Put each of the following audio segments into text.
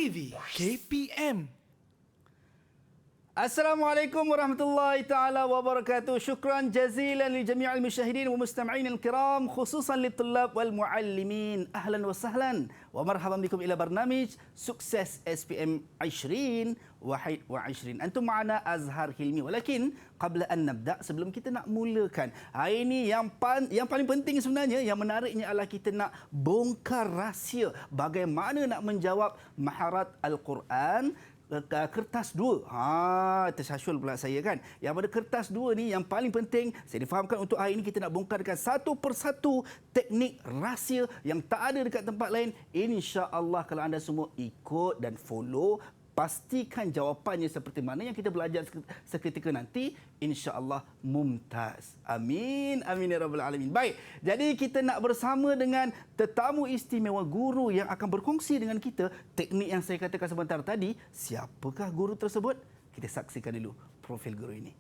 TV KPM. Assalamualaikum warahmatullahi taala wabarakatuh. Syukran jazilan li jami'il musyahidin wa mustami'in al-kiram khususan li tullab wal muallimin. Ahlan wa sahlan wa marhaban bikum ila barnamij Sukses SPM 20 wa 20. Antum ma'ana Azhar Hilmi. Walakin qabla an nabda, sebelum kita nak mulakan, hari ini yang paling penting sebenarnya, yang menariknya adalah kita nak bongkar rahsia bagaimana nak menjawab maharat Al-Quran kertas 2. Tersasul pula saya kan. Yang pada kertas 2 ni yang paling penting saya difahamkan untuk hari ini kita nak bongkarkan satu persatu teknik rahsia yang tak ada dekat tempat lain. Insya-Allah kalau anda semua ikut dan follow, pastikan jawapannya seperti mana yang kita belajar seketika nanti, insya-Allah mumtaz. Amin. Amin ya rabbal alamin. Baik, jadi kita nak bersama dengan tetamu istimewa, guru yang akan berkongsi dengan kita teknik yang saya katakan sebentar tadi. Siapakah guru tersebut? Kita saksikan dulu profil guru ini.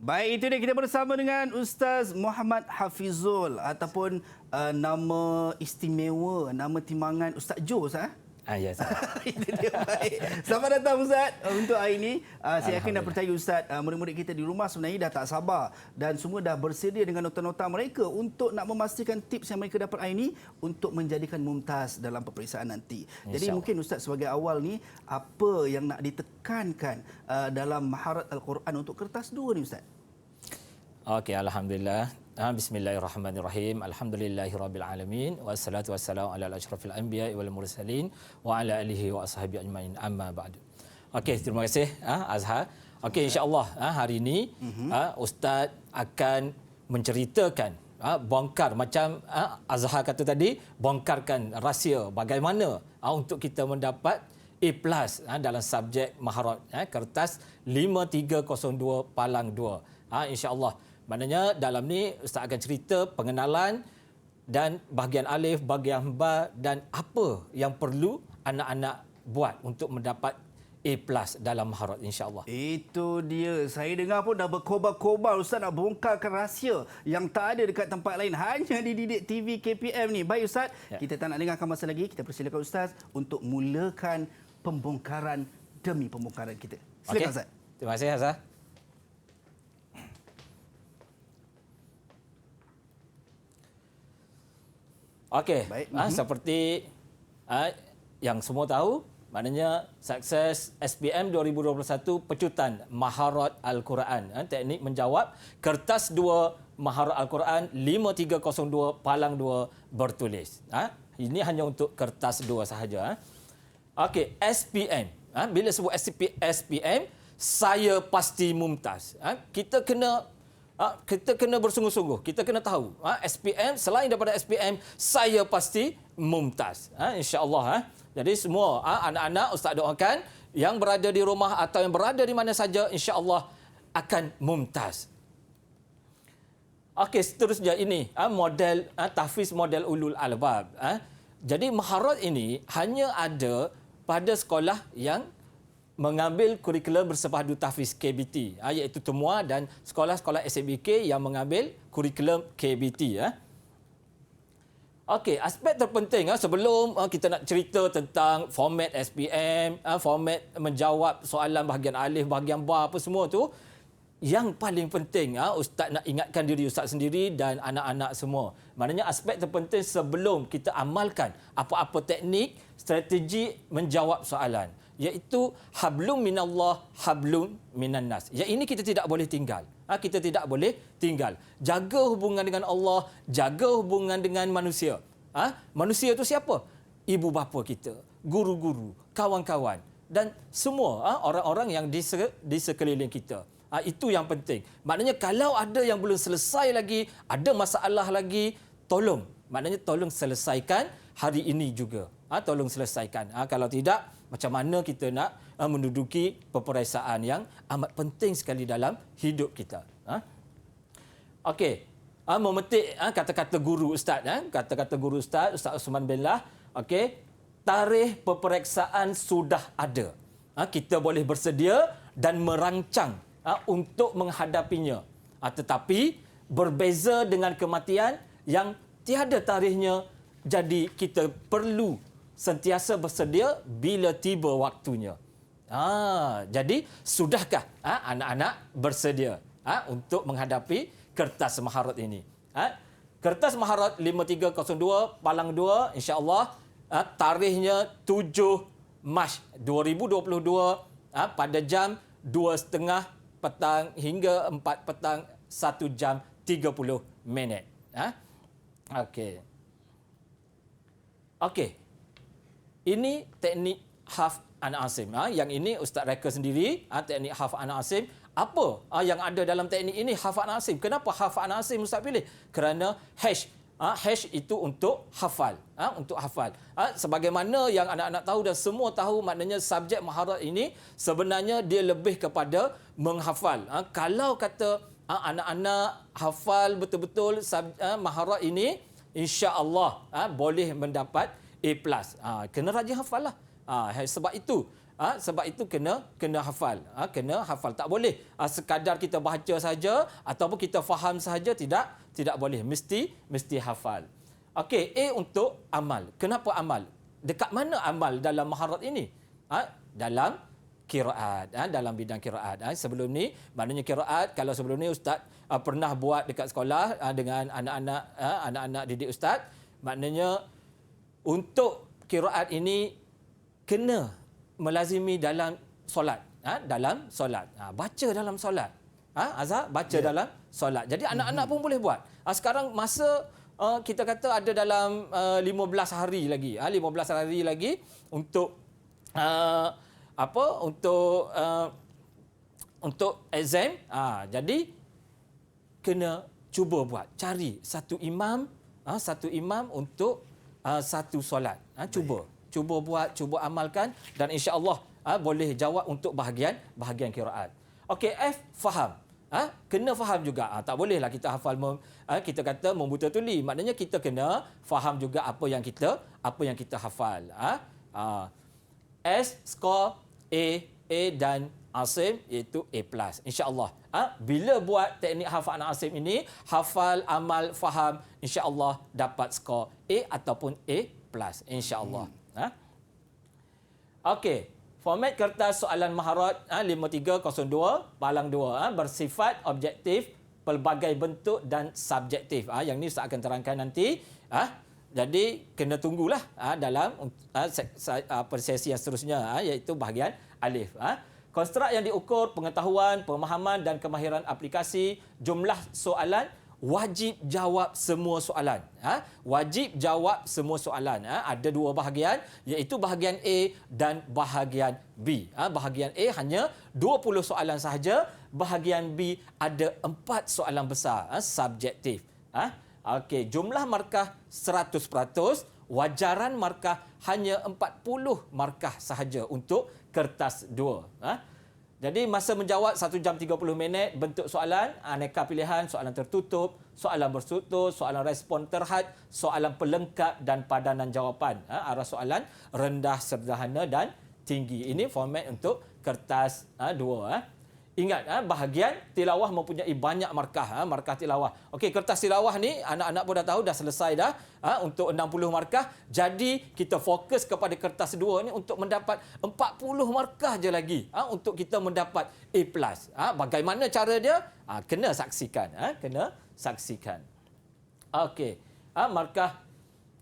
Baik, itu dia, kita bersama dengan Ustaz Muhammad Hafizul ataupun nama istimewa, nama timbangan Ustaz Jo, Ustaz? Ya, Itu dia. Baik. Selamat datang Ustaz untuk hari ini. Saya yakin dan percaya Ustaz, murid-murid kita di rumah sebenarnya dah tak sabar dan semua dah bersedia dengan nota-nota mereka untuk nak memastikan tips yang mereka dapat hari ini untuk menjadikan mumtaz dalam peperiksaan nanti. Jadi mungkin Ustaz sebagai awal ni, apa yang nak ditekankan dalam maharat Al-Quran untuk kertas 2 ni Ustaz? Okey, alhamdulillah. Bismillahirrahmanirrahim. Alhamdulillahirabbil alamin wassalatu wassalamu ala asyrafil anbiya'i wal mursalin wa ala alihi wa ashabihi ajmain. Amma ba'du. Okey, terima kasih Azhar. Okey, insya-Allah hari ini Ustaz akan menceritakan, bongkar macam Azhar kata tadi, bongkarkan rahsia bagaimana untuk kita mendapat A+ dalam subjek maharat kertas 5302 palang 2. Insya-Allah. Maknanya dalam ni Ustaz akan cerita pengenalan dan bahagian alif, bahagian ba dan apa yang perlu anak-anak buat untuk mendapat A+ dalam maharat, insya-Allah. Itu dia. Saya dengar pun dah berkobar-kobar Ustaz nak bongkarkan rahsia yang tak ada dekat tempat lain, hanya di Didik TV KPM ni. Baik Ustaz, kita tak nak dengarkan masa lagi. Kita persilakan Ustaz untuk mulakan pembongkaran demi pembongkaran kita. Silakan Ustaz. Terima kasih Azhar. Okey, seperti yang semua tahu, maknanya Sukses SPM 2021 pecutan maharat Al-Quran, teknik menjawab kertas 2 maharat Al-Quran 5302 palang 2 bertulis. Ini hanya untuk kertas 2 sahaja. Okey, SPM. Bila sebut SPM, saya pasti mumtaz. Kita kena bersungguh-sungguh. Kita kena tahu SPM, selain daripada SPM, saya pasti mumtaz. Insya-Allah. Jadi semua anak-anak Ustaz doakan yang berada di rumah atau yang berada di mana saja, insya-Allah akan mumtaz. Okey, seterusnya ini model tahfiz model ulul albab. Jadi maharat ini hanya ada pada sekolah yang mengambil kurikulum bersepadu tahfiz KBT, iaitu Temua dan sekolah-sekolah SMBK yang mengambil kurikulum KBT. Okey, aspek terpenting sebelum kita nak cerita tentang format SPM, format menjawab soalan bahagian alif, bahagian ba, apa semua tu, yang paling penting Ustaz nak ingatkan diri Ustaz sendiri dan anak-anak semua. Maknanya aspek terpenting sebelum kita amalkan apa-apa teknik, strategi menjawab soalan, iaitu hablum minallah, hablum minannas. Yang ini kita tidak boleh tinggal. Kita tidak boleh tinggal. Jaga hubungan dengan Allah, jaga hubungan dengan manusia. Manusia itu siapa? Ibu bapa kita, guru-guru, kawan-kawan dan semua orang-orang yang di sekeliling kita. Itu yang penting. Maknanya kalau ada yang belum selesai lagi, ada masalah lagi, tolong. Maknanya tolong selesaikan hari ini juga. tolong selesaikan. Kalau tidak, macam mana kita nak menduduki peperiksaan yang amat penting sekali dalam hidup kita. Okey. Memetik kata-kata guru Ustaz. Kata-kata guru Ustaz Osman Billah. Okey. Tarikh peperiksaan sudah ada. Kita boleh bersedia dan merancang untuk menghadapinya. Tetapi berbeza dengan kematian yang tiada tarikhnya, jadi kita perlu sentiasa bersedia bila tiba waktunya. Jadi sudahkah anak-anak bersedia untuk menghadapi kertas maharat ini? Kertas maharat 5302 Palang 2, insya-Allah tarikhnya 7 Mac 2022 pada jam 2.30 petang hingga 4 petang 1 jam 30 minit. Okey. Ini teknik hafz Anak Asim. Yang ini Ustaz reka sendiri, teknik hafz Anak Asim. Apa yang ada dalam teknik ini hafz Anak Asim? Kenapa hafz Anak Asim Ustaz pilih? Kerana hash. Hash itu untuk hafal. Untuk hafal. Sebagaimana yang anak-anak tahu dan semua tahu, maknanya subjek maharat ini sebenarnya dia lebih kepada menghafal. Kalau kata anak-anak hafal betul-betul maharat ini, insya-Allah boleh mendapat A+. Kena rajin hafal lah. Sebab itu kena hafal. Kena hafal. Tak boleh sekadar kita baca saja ataupun kita faham saja, tidak boleh. Mesti hafal. Okey, A untuk amal. Kenapa amal? Dekat mana amal dalam maharat ini? Dalam qiraat, dalam bidang qiraat. Sebelum ni, maknanya qiraat, kalau sebelum ni Ustaz pernah buat dekat sekolah dengan anak-anak didik Ustaz, maknanya untuk qiraat ini kena melazimi dalam solat. Dalam solat. Baca dalam solat. Azhar, baca dalam solat. Jadi anak-anak pun boleh buat. Sekarang masa kita kata ada dalam 15 hari lagi. 15 hari lagi untuk untuk exam. Jadi kena cuba buat. Cari satu imam untuk satu solat. Cuba buat, cuba amalkan dan insya-Allah boleh jawab untuk bahagian qiraat. Okey, F faham. Kena faham juga. Tak bolehlah kita hafal kita kata membuta tuli. Maknanya kita kena faham juga apa yang kita hafal. S skor A dan Asim iaitu A+. Insya-Allah. Bila buat teknik hafal Anak Asim ini, hafal, amal, faham, insya-Allah dapat skor A ataupun A+. Insya-Allah. Okey, format kertas soalan maharat 5302 Palang 2 bersifat objektif, pelbagai bentuk dan subjektif. Yang ni Ustaz akan terangkan nanti. Jadi kena tunggulah dalam sesi yang seterusnya, iaitu bahagian alif. Konstruk yang diukur, pengetahuan, pemahaman dan kemahiran aplikasi, jumlah soalan, wajib jawab semua soalan. Wajib jawab semua soalan. Ada dua bahagian, iaitu bahagian A dan bahagian B. Bahagian A hanya 20 soalan sahaja. Bahagian B ada 4 soalan besar, subjektif. Okey, jumlah markah 100%, wajaran markah hanya 40 markah sahaja untuk kertas 2. Jadi masa menjawab 1 jam 30 minit, bentuk soalan, aneka pilihan, soalan tertutup, soalan berstruktur, soalan respon terhad, soalan pelengkap dan padanan jawapan. Arah soalan rendah, sederhana dan tinggi. Ini format untuk kertas 2. Ingat, bahagian tilawah mempunyai banyak markah, markah tilawah. Okey, kertas tilawah ni anak-anak pun dah tahu dah selesai dah untuk 60 markah. Jadi kita fokus kepada kertas 2 ni untuk mendapat 40 markah je lagi untuk kita mendapat A+. Bagaimana cara dia? Kena saksikan, kena saksikan. Okey.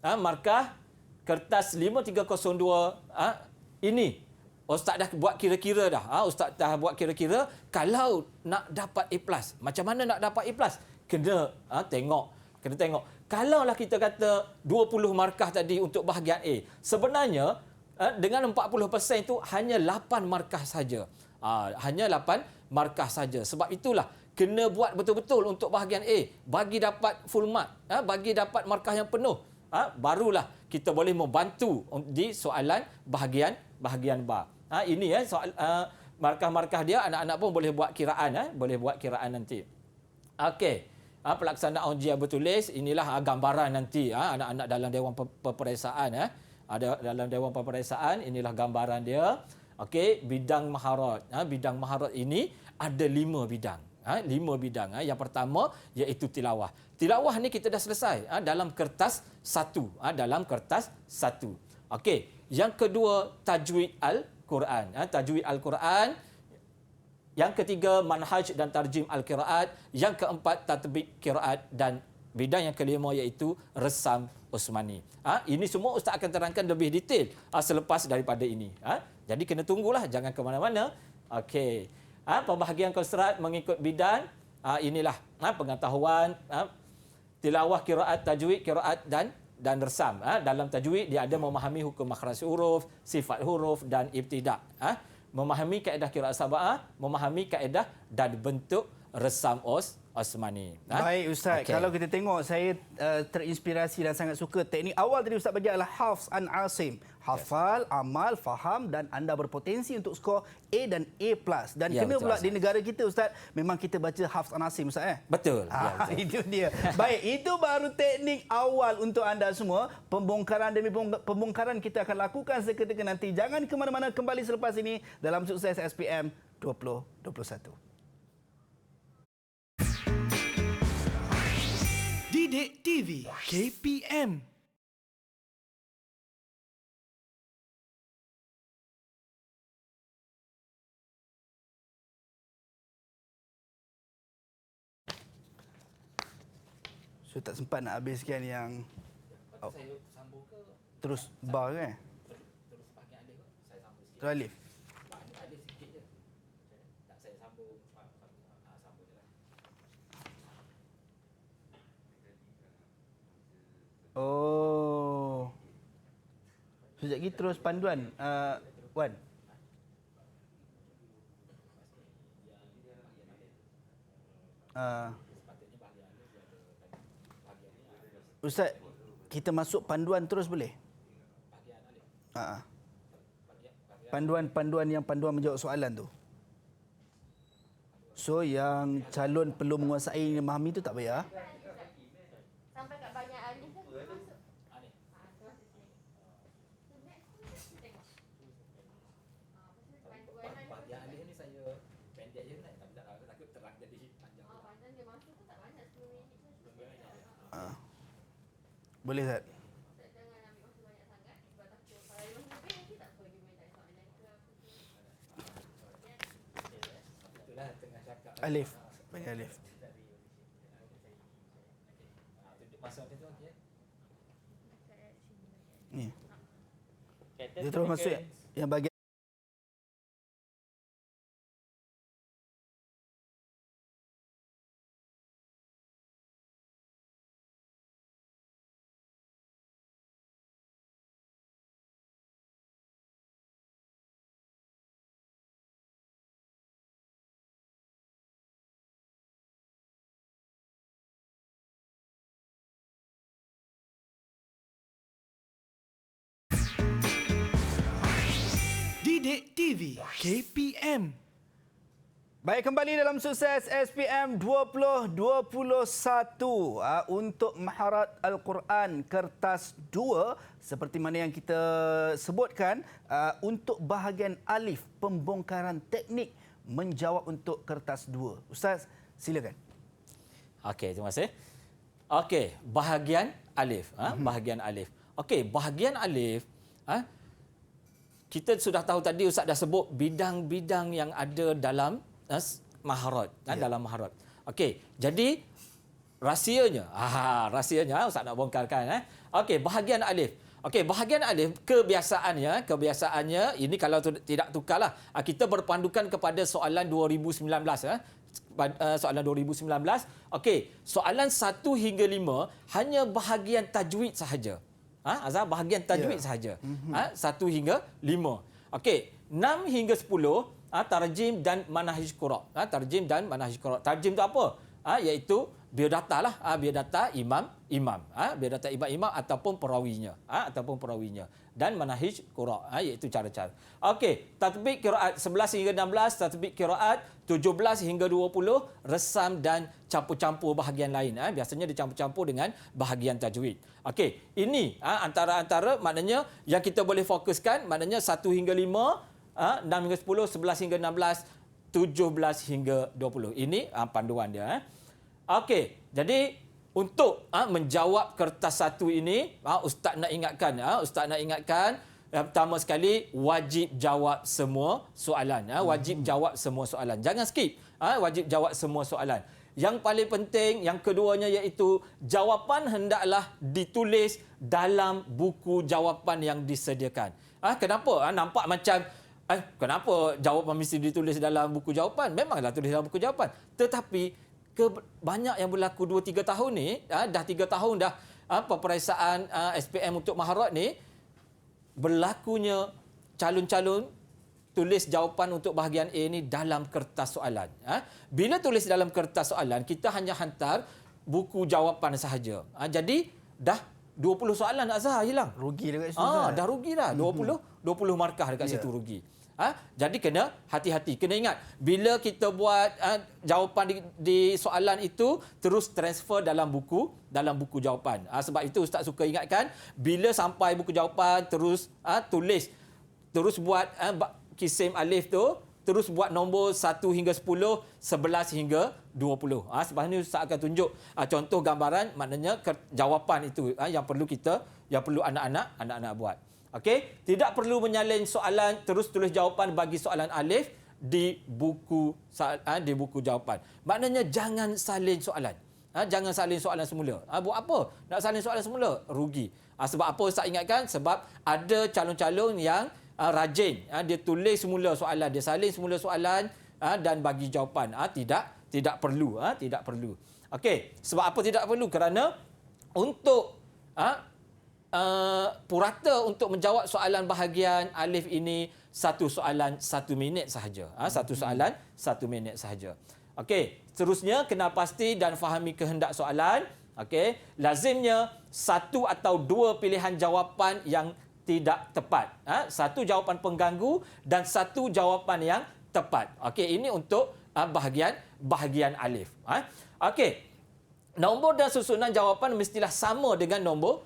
Markah kertas 5302 ini Ustaz dah buat kira-kira dah. Ustaz dah buat kira-kira kalau nak dapat A+. Macam mana nak dapat A+? Kena tengok. Kalaulah kita kata 20 markah tadi untuk bahagian A. Sebenarnya dengan 40% itu hanya 8 markah saja. Hanya 8 markah saja. Sebab itulah kena buat betul-betul untuk bahagian A. Bagi dapat full mark, bagi dapat markah yang penuh. Barulah kita boleh membantu di soalan bahagian ba. Ini soal markah-markah dia, anak-anak pun boleh buat kiraan, boleh buat kiraan nanti. Okey. Pelaksanaan ujian bertulis, inilah gambaran nanti anak-anak dalam dewan peperiksaan. Ada dalam dewan peperiksaan, inilah gambaran dia. Okey, bidang maharat. Bidang maharat ini ada 5 bidang. 5 bidang. Yang pertama iaitu tilawah. Tilawah ni kita dah selesai dalam kertas 1. Dalam kertas 1. Okey, yang kedua tajwid al-Quran. Tajwid al-Quran. Yang ketiga manhaj dan tarjim al-qiraat. Yang keempat tatbik qiraat dan bidang yang kelima iaitu resam Osmani. Ini semua ustaz akan terangkan lebih detail selepas daripada ini. Jadi kena tunggulah, jangan ke mana-mana. Okey. Pembahagian konstrat mengikut bidang. Inilah pengetahuan tilawah, qiraat, tajwid, qiraat dan resam. Dalam tajwid dia ada memahami hukum makhraj huruf, sifat huruf dan ibtidak. Memahami kaedah qiraat sab'ah, memahami kaedah dan bentuk resam Osmani. Baik Ustaz, Okey. kalau kita tengok saya terinspirasi dan sangat suka teknik awal tadi Ustaz bagi adalah hafz an Asim. Hafal, amal, faham dan anda berpotensi untuk skor A dan A+. Dan Ya, kena betul, pula Ustaz. di negara kita Ustaz, memang kita baca hafz an Asim Ustaz Betul. Ya, betul. Itu dia. Baik, itu baru teknik awal untuk anda semua. Pembongkaran demi pembongkaran kita akan lakukan seketika nanti. Jangan ke mana-mana, kembali selepas ini dalam Sukses SPM 2021. Didik TV KPM. So tak sempat nak habiskan yang terus bar kan? Terus alif. Oh. Sekejap lagi terus panduan. Wan. Ustaz, kita masuk panduan terus boleh? Panduan yang panduan menjawab soalan tu. So yang calon perlu menguasai memahami tu tak payah. Sampai kat banyak alif dah masuk. Bahagian alif ni saya pendek je nak, takut terang jadi panjang. Panjang dia masuk tu tak banyak 10 minit je. Boleh tak? Jangan ambil masa banyak sangat sebab takut kalau dia masuk lebih nanti tak apa dia main tak soalan ke apa ke. Itulah tengah cakap. Alif. Banyak alif. Masa tu okey. Ni. Dia terus masuk yang bahagian Didik TV KPM. Baik, kembali dalam Sukses SPM 2021 untuk Maharat Al-Quran kertas 2 seperti mana yang kita sebutkan untuk bahagian alif pembongkaran teknik menjawab untuk kertas 2. Ustaz, silakan. Okey, terima kasih. Okey, bahagian alif. Bahagian alif. Okey, bahagian alif. Kita sudah tahu tadi Ustaz dah sebut bidang-bidang yang ada dalam maharat. Dalam maharat. Okey, jadi rahsianya. Rahsianya Ustaz nak bongkarkan. Okey, bahagian alif. Okey, bahagian alif kebiasaannya ini kalau tidak tukarlah. Kita berpandukan kepada soalan 2019 soalan 2019. Okey, soalan 1 hingga 5 hanya bahagian tajwid sahaja. Azhar bahagian tajwid sahaja. 1 hingga 5. Okey, 6 hingga 10 tarjim dan manhaj qira'. Tarjim dan manhaj qira'. Tarjim tu apa? Iaitu biodata lah, biodata imam, biodata imam ataupun perawinya, ataupun perawinya, dan manahij qira, iaitu cara-cara. Okey, tatbik qiraat 11 hingga 16, tatbik qiraat 17 hingga 20, resam dan campur-campur bahagian lain. Biasanya dicampur-campur dengan bahagian tajwid. Okey, ini antara-antara maknanya yang kita boleh fokuskan, maknanya 1 hingga 5, 6 hingga 10, 11 hingga 16, 17 hingga 20. Ini panduan dia. Okey, jadi untuk menjawab kertas satu ini, Ustaz nak ingatkan, yang pertama sekali wajib jawab semua soalan. Wajib jawab semua soalan. Jangan skip. Wajib jawab semua soalan. Yang paling penting, yang keduanya iaitu jawapan hendaklah ditulis dalam buku jawapan yang disediakan. Kenapa? Nampak macam kenapa jawapan mesti ditulis dalam buku jawapan? Memanglah tulis dalam buku jawapan. Tetapi banyak yang berlaku 2-3 tahun ni, dah 3 tahun dah peperiksaan SPM untuk maharat ni, berlakunya calon-calon tulis jawapan untuk bahagian A ni dalam kertas soalan. Bila tulis dalam kertas soalan, kita hanya hantar buku jawapan sahaja. Jadi dah 20 soalan Azhar hilang. Rugi dekat situ. Dah rugi dah. 20 markah dekat situ rugi. Jadi kena hati-hati. Kena ingat, bila kita buat jawapan di soalan itu, terus transfer dalam buku jawapan. Sebab itu Ustaz suka ingatkan, bila sampai buku jawapan, terus tulis. Terus buat kisim alif tu, terus buat nombor 1 hingga 10, 11 hingga 20. Sebab ini Ustaz akan tunjuk contoh gambaran, maknanya jawapan itu yang perlu anak-anak buat. Okey, tidak perlu menyalin soalan, terus tulis jawapan bagi soalan alif di buku jawapan. Maknanya jangan salin soalan. Jangan salin soalan semula. Buat apa? Nak salin soalan semula? Rugi. Sebab apa Ustaz ingatkan? Sebab ada calon-calon yang rajin. Dia tulis semula soalan, dia salin semula soalan dan bagi jawapan. Tidak perlu. Tidak perlu. Okey, sebab apa tidak perlu? Kerana untuk purata untuk menjawab soalan bahagian alif ini, satu soalan 1 minit sahaja. Satu soalan 1 minit sahaja. Okey, seterusnya kena pasti dan fahami kehendak soalan. Okey, lazimnya 1 atau 2 pilihan jawapan yang tidak tepat. Satu jawapan pengganggu dan 1 jawapan yang tepat. Okey, ini untuk bahagian alif. Okey, nombor dan susunan jawapan mestilah sama dengan nombor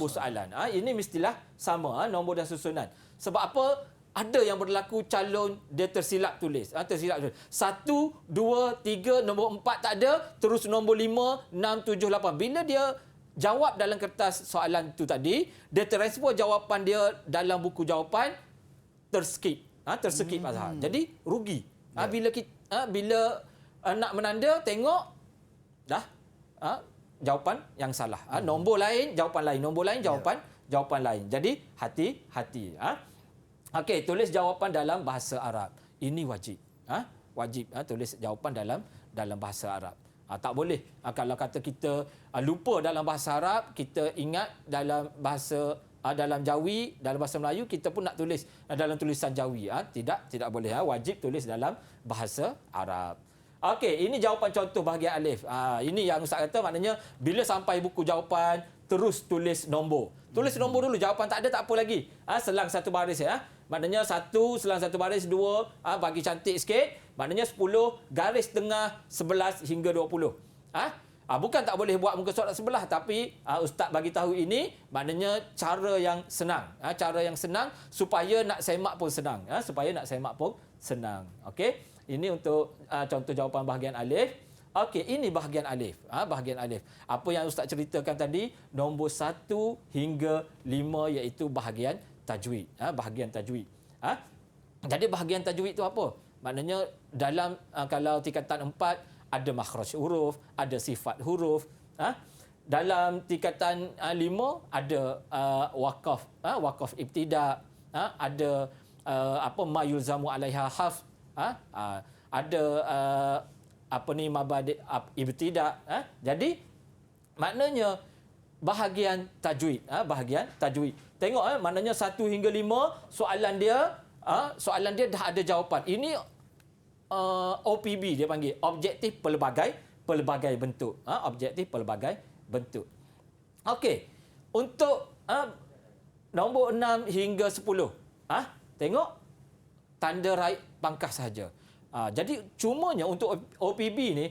soalan. Ini mestilah sama, nombor dan susunan. Sebab apa? Ada yang berlaku calon dia tersilap tulis. 1, 2, 3, nombor 4 tak ada, terus nombor 5, 6, 7, 8. Bila dia jawab dalam kertas soalan tu tadi, dia transfer jawapan dia dalam buku jawapan, terskip. Terskip Azhar. Jadi rugi. Bila nak menanda, tengok dah jawapan yang salah. Nombor lain, jawapan lain. Nombor lain, jawapan lain. Jadi hati-hati. Okey, tulis jawapan dalam bahasa Arab. Ini wajib. Wajib tulis jawapan dalam bahasa Arab. Tak boleh kalau kata kita lupa dalam bahasa Arab, kita ingat dalam bahasa dalam Jawi, dalam bahasa Melayu, kita pun nak tulis dalam tulisan Jawi. Tidak boleh. Wajib tulis dalam bahasa Arab. Okey, ini jawapan contoh bahagian alif. Ini yang Ustaz kata, maknanya bila sampai buku jawapan, terus tulis nombor. Tulis nombor dulu, jawapan tak ada tak apa lagi. Selang satu baris ya. Maknanya 1 selang satu baris, 2 bagi cantik sikit. Maknanya 10 garis tengah 11 hingga 20. Bukan tak boleh buat muka surat sebelah, tapi Ustaz bagi tahu ini maknanya cara yang senang. Cara yang senang supaya nak semak pun senang. Okey. Ini untuk contoh jawapan bahagian alif. Okey, ini bahagian alif. Bahagian alif. Apa yang Ustaz ceritakan tadi, nombor 1 hingga 5 iaitu bahagian tajwid. Bahagian tajwid. Jadi bahagian tajwid itu apa? Maknanya dalam kalau tingkatan 4 ada makhraj huruf, ada sifat huruf. Dalam tingkatan 5 ada waqaf ibtida, ada ma yulzamu alaiha hafz. Ada mabadi ibtida. Jadi maknanya bahagian tajwid. Tengok maknanya 1 hingga 5 soalan dia dah ada jawapan. Ini OPB dia panggil, objektif pelbagai pelbagai bentuk. Objektif pelbagai bentuk. Okey. Untuk nombor 6 hingga 10. Tengok tanda raih pangkas sahaja. Jadi cumanya untuk OPB ni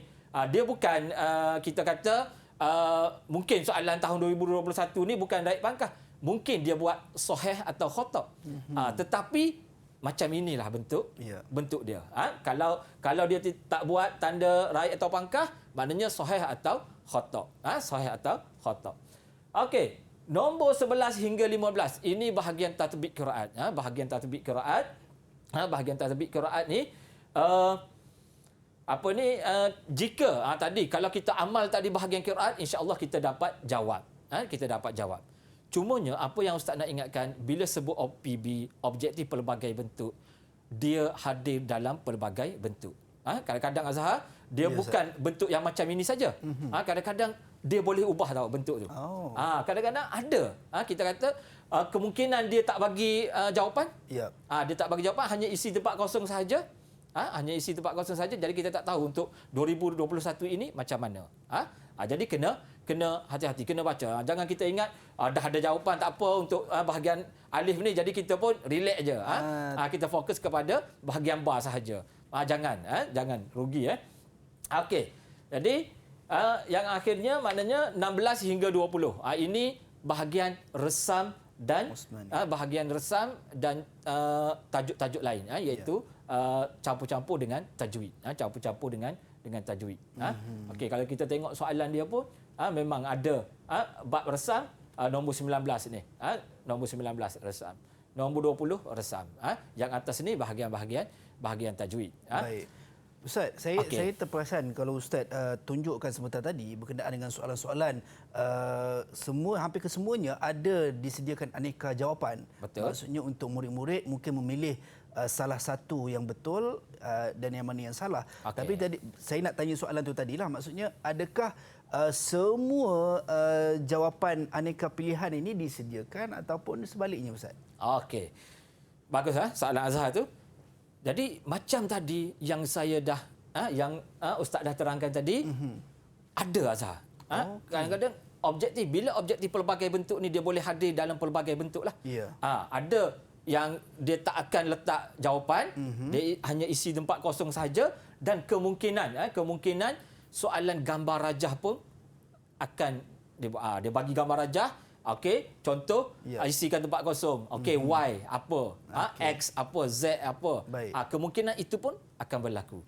dia bukan kita kata mungkin soalan tahun 2021 ni bukan raih pangkas. Mungkin dia buat sahih atau khata'. Tetapi macam inilah bentuk dia. Kalau dia tak buat tanda raih atau pangkas, maknanya sahih atau khata'. Sahih atau khata'. Okey, nombor 11 hingga 15 ini bahagian tatbik qiraat. Bahagian tatbik qiraat. Bahagian tatbik qiraat ni jika tadi kalau kita amal tadi bahagian qiraat, insya-Allah kita dapat jawab. Kita dapat jawab. Cumanya apa yang ustaz nak ingatkan, bila sebut OPB, objektif pelbagai bentuk, dia hadir dalam pelbagai bentuk. Kadang-kadang Azhar dia bukan bentuk yang macam ini saja. Kadang-kadang dia boleh ubah tahu bentuk tu. Kadang-kadang ada. Kita kata kemungkinan dia tak bagi jawapan. Dia tak bagi jawapan, hanya isi tempat kosong sahaja. Hanya isi tempat kosong saja. Jadi kita tak tahu untuk 2021 ini macam mana. Jadi kena hati-hati, kena baca. Jangan kita ingat dah ada jawapan, tak apa untuk bahagian alif ni, jadi kita pun relax je. Kita fokus kepada bahagian ba sahaja. Jangan rugi. Okey. Jadi yang akhirnya maknanya 16 hingga 20. Ini bahagian resam dan bahagian resam dan tajuk-tajuk lain, iaitu campur-campur dengan tajwid. Campur-campur dengan tajwid. Okey, kalau kita tengok soalan dia pun memang ada bab resam nombor 19 ni. Nombor 19 resam. Nombor 20 resam. Yang atas ni bahagian tajwid. Baik. Ustaz, saya terperasan kalau Ustaz tunjukkan sebentar tadi berkenaan dengan soalan-soalan hampir kesemuanya ada disediakan aneka jawapan. Betul. Maksudnya untuk murid-murid mungkin memilih salah satu yang betul dan yang mana yang salah. Tapi tadi saya nak tanya soalan tu tadilah, maksudnya adakah semua jawapan aneka pilihan ini disediakan ataupun sebaliknya Ustaz? Okey. Bagus soalan Azhar tu. Jadi macam tadi yang saya dah yang ustaz dah terangkan tadi, ada Azhar. Kadang-kadang bila objektif pelbagai bentuk ni dia boleh hadir dalam pelbagai bentuk lah. Ada yang dia tak akan letak jawapan, dia hanya isi tempat kosong saja, dan kemungkinan soalan gambar rajah pun akan dia bagi gambar rajah. Okey, contoh isikan tempat kosong. Okey, Y apa? X apa? Z apa? Kemungkinan itu pun akan berlaku.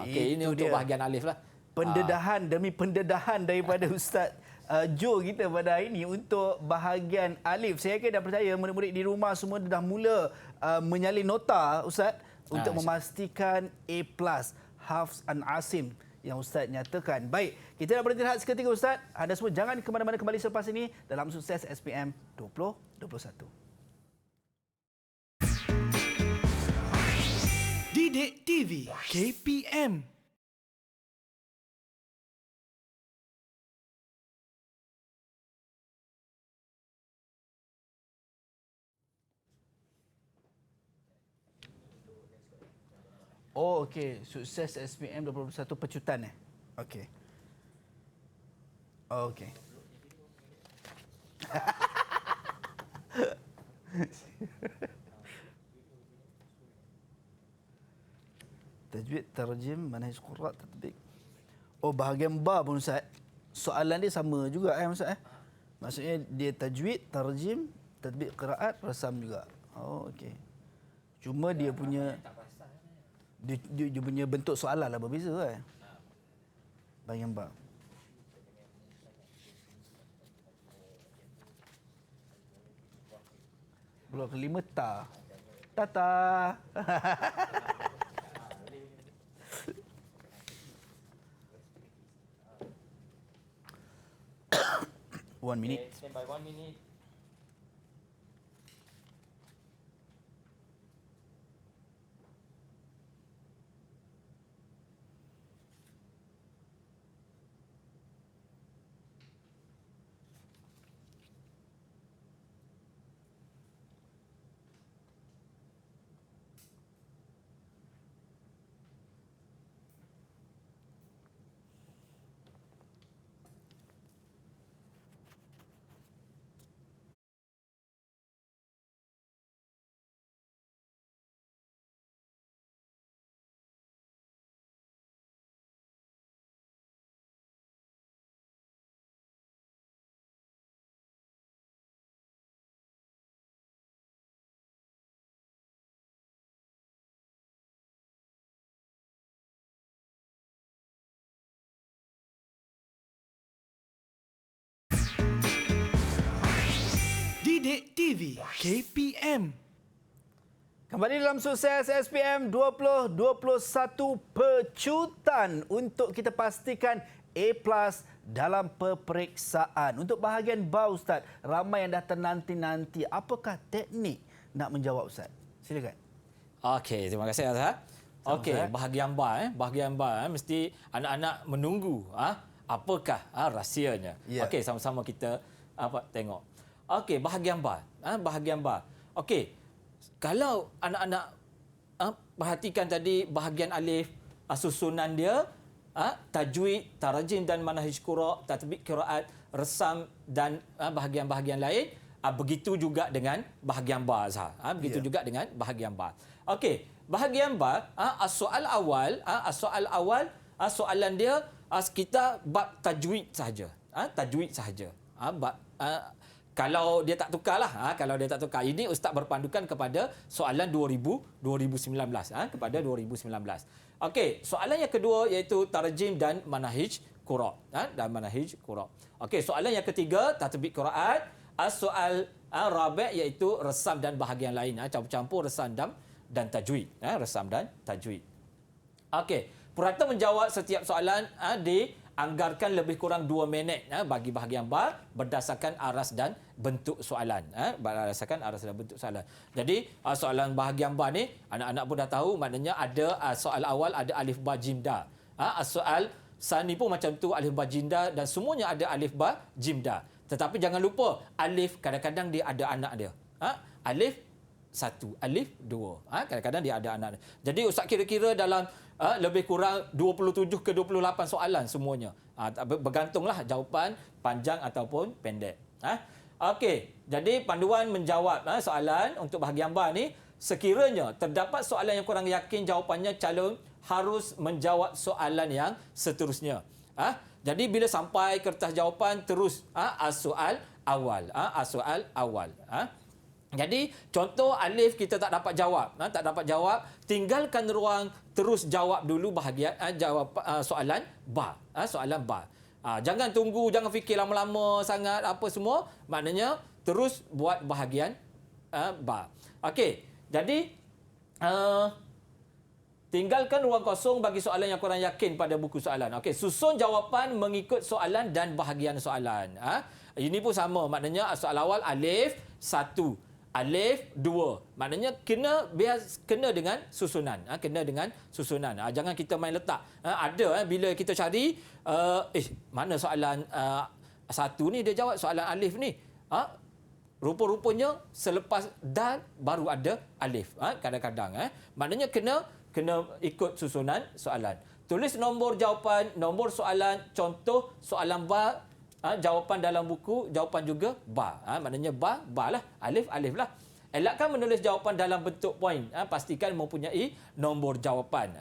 Okey, ini untuk bahagian alif lah. Pendedahan demi pendedahan daripada Ustaz Jo kita pada hari ini untuk bahagian alif. Saya dah percaya murid-murid di rumah semua dah mula menyalin nota Ustaz untuk memastikan A+, Hafs an Asim yang Ustaz nyatakan. Baik, kita dah berhenti seketika Ustaz. Anda semua jangan ke mana-mana, kembali selepas ini dalam Sukses SPM 2021. Didik TV KPM. Oh, okey. Sukses SPM 2021 pecutan Okey. Oh, okey. Tajwid, tarjim, manhaj qurra, tatbik. Oh, bahagian ba pun Ustaz. Soalan dia sama juga Ustaz Maksudnya dia tajwid, tarjim, tatbik qiraat, rasam juga. Oh, okey. Cuma dia punya dia punya bentuk soalan lah berbeza bahagian ba. Blok kelima ta. Tata. 1 minute. Stand by 1 minute. Didik TV KPM. Kembali dalam Sukses SPM 2021 pecutan untuk kita pastikan A+ dalam peperiksaan. Untuk bahagian ba Ustaz, ramai yang dah ternanti-nanti. Apakah teknik nak menjawab Ustaz? Silakan. Okey, terima kasih Azhar. Okey, bahagian ba bahagian ba mesti anak-anak menunggu apakah rahsianya. Yeah. Okey, sama-sama kita tengok. Okey, bahagian ba. Bahagian ba. Okey. Kalau anak-anak perhatikan tadi bahagian alif, susunan dia, tajwid, tarjim dan manhaj qira', tatbiq qiraat, resam dan bahagian-bahagian lain, begitu juga dengan bahagian ba Azhar. Begitu juga dengan bahagian ba. Okey, bahagian ba, soal awal, soalan dia kita bab tajwid sahaja. Tajwid sahaja. Kalau dia tak tukarlah, kalau dia tak tukar. Ini Ustaz berpandukan kepada soalan 2019, kepada 2019. Okey, soalan yang kedua iaitu tarjim dan manhaj qira', dan manhaj qira'. Okey, soalan yang ketiga tatbiq qiraat, soal rabi' iaitu resam dan bahagian lain, campur-campur resam dan tajwid, resam dan tajwid. Okey, purata menjawab setiap soalan dianggarkan lebih kurang 2 minit bagi bahagian ba berdasarkan aras dan bentuk soalan. Berdasarkan aras dan bentuk soalan. Jadi soalan bahagian ba ni anak-anak pun dah tahu, maknanya ada soal awal ada alif ba jim da. Soal sani pun macam tu, alif ba jim da, dan semuanya ada alif ba jim da. Tetapi jangan lupa alif kadang-kadang dia ada anak dia. Alif 1, alif 2. Kadang-kadang dia ada anak dia. Jadi Ustaz kira-kira dalam lebih kurang 27 ke 28 soalan semuanya. Bergantunglah jawapan panjang ataupun pendek. Okey, jadi panduan menjawab soalan untuk bahagian ba ni, sekiranya terdapat soalan yang kurang yakin jawapannya, calon harus menjawab soalan yang seterusnya. Jadi bila sampai kertas jawapan terus soal awal. Soal awal. Jadi contoh alif kita tak dapat jawab, tinggalkan ruang, terus jawab dulu bahagian jawab soalan ba, soalan ba. Jangan tunggu, jangan fikir lama-lama sangat apa semua, maknanya terus buat bahagian ba. Okey, jadi tinggalkan ruang kosong bagi soalan yang kurang yakin pada buku soalan. Okey, susun jawapan mengikut soalan dan bahagian soalan. Ini pun sama, maknanya soal awal alif 1. Alif 2. Maknanya kena dengan susunan. Kena dengan susunan. Jangan kita main letak. Ada bila kita cari mana soalan 1 ni dia jawab soalan alif ni. Rupa-rupanya selepas dal baru ada alif. Kadang-kadang maknanya kena ikut susunan soalan. Tulis nombor jawapan, nombor soalan, contoh soalan ba. Jawapan dalam buku, jawapan juga ba. Maknanya ba lah. Alif lah. Elakkan menulis jawapan dalam bentuk poin. Pastikan mempunyai nombor jawapan.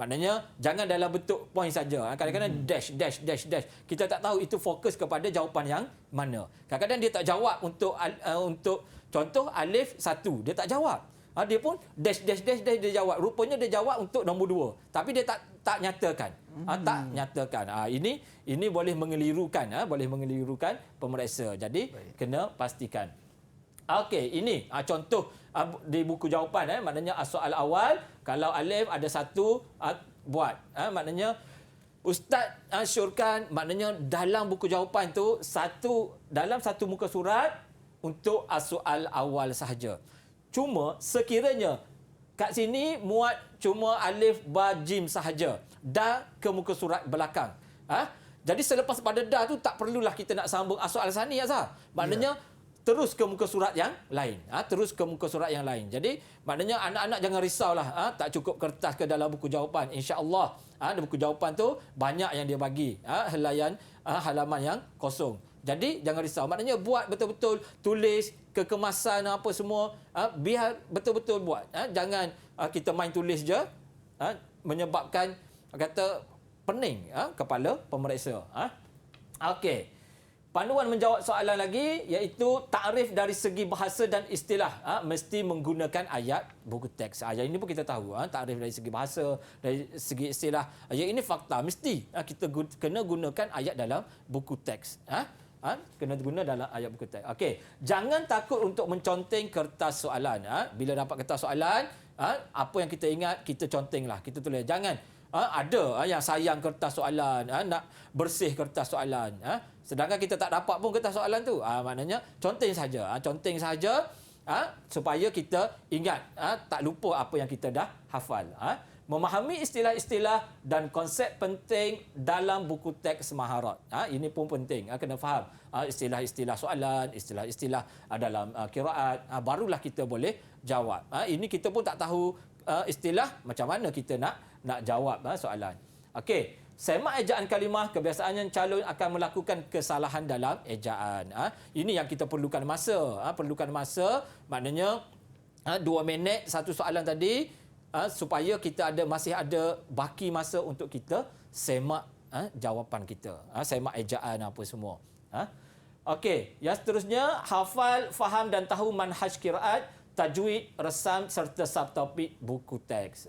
Maknanya jangan dalam bentuk poin saja. Kadang-kadang dash. Kita tak tahu itu fokus kepada jawapan yang mana. Kadang-kadang dia tak jawab untuk contoh alif 1. Dia tak jawab. Dia pun dash dia jawab. Rupanya dia jawab untuk nombor 2. Tapi dia tak nyatakan. Tak nyatakan. Ini boleh mengelirukan, pemeriksa. Jadi kena pastikan. Okey, ini contoh di buku jawapan, maknanya soal awal kalau alif ada 1 buat. Maknanya Ustaz syorkan, maknanya dalam buku jawapan tu dalam satu muka surat untuk soal awal sahaja. Cuma sekiranya kat sini muat cuma alif ba jim sahaja, da ke muka surat belakang. Jadi selepas pada da tu tak perlulah kita nak sambung soal sani Azhar. Maknanya terus ke muka surat yang lain. Terus ke muka surat yang lain. Jadi maknanya anak-anak jangan risaulah. Tak cukup kertas ke dalam buku jawapan. InsyaAllah di buku jawapan tu banyak yang dia bagi. Helaian halaman yang kosong. Jadi jangan risau. Maknanya buat betul-betul, tulis kekemasan apa semua, biar betul-betul buat. Jangan kita main tulis je, menyebabkan kata pening kepala pemeriksa. Okey. Panduan menjawab soalan lagi iaitu takrif dari segi bahasa dan istilah. Mesti menggunakan ayat buku teks. Ayat ini pun kita tahu. Takrif dari segi bahasa, dari segi istilah. Ayat ini fakta. Mesti kita kena gunakan ayat dalam buku teks. Kena guna dalam ayat buku teks. Okey, jangan takut untuk menconteng kertas soalan. Bila dapat kertas soalan, apa yang kita ingat, kita contenglah, kita tulis. Jangan ada yang sayang kertas soalan, nak bersih kertas soalan. Sedangkan kita tak dapat pun kertas soalan tu. Maknanya conteng saja. Conteng saja supaya kita ingat, tak lupa apa yang kita dah hafal. Memahami istilah-istilah dan konsep penting dalam buku teks maharat. Ini pun penting. Kena faham istilah-istilah soalan, istilah-istilah dalam qiraat. Barulah kita boleh jawab. Ini kita pun tak tahu istilah, macam mana kita nak jawab soalan. Okey, semak ejaan kalimah. Kebiasaannya calon akan melakukan kesalahan dalam ejaan. Ini yang kita perlukan masa. Perlukan masa, maknanya 2 minit satu soalan tadi, supaya kita masih ada baki masa untuk kita semak jawapan kita, semak ejaan apa semua. Okey, yang seterusnya, hafal, faham dan tahu manhaj qiraat, tajwid, resam serta subtopik buku teks.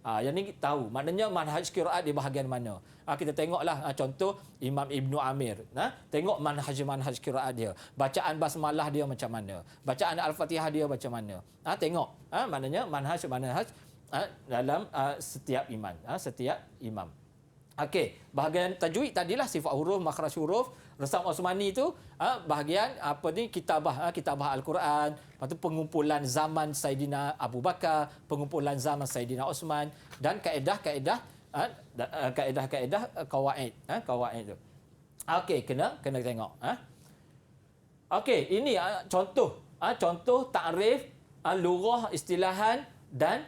Yang ni tahu, maknanya manhaj qiraat di bahagian mana. Kita tengoklah contoh Imam Ibnu Amir. Tengok manhaj qiraat dia. Bacaan basmalah dia macam mana. Bacaan Al-Fatihah dia macam mana. Tengok, maknanya manhaj dalam setiap imam. Okey, bahagian tajwid tadilah sifat huruf, makhraj huruf. Resam Osmani itu bahagian kitabah Al-Quran, lepas tu pengumpulan zaman Saidina Abu Bakar, pengumpulan zaman Saidina Osman dan kaedah-kaedah qawaid tu. Okey, kena tengok. Okey, ini contoh takrif lughah, istilahan dan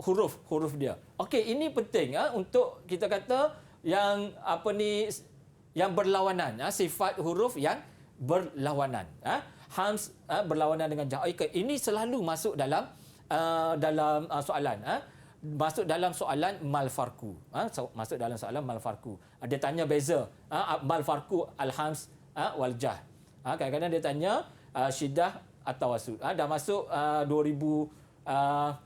huruf dia. Okey, ini penting untuk kita kata yang yang berlawanan, sifat huruf yang berlawanan. Hams berlawanan dengan jah. Ini selalu masuk dalam soalan. Masuk dalam soalan mal farqu. Masuk dalam soalan mal farqu. Dia tanya beza mal farqu al-hams wal jah. Kadang-kadang dia tanya syiddah atau wasud. Dah masuk 2000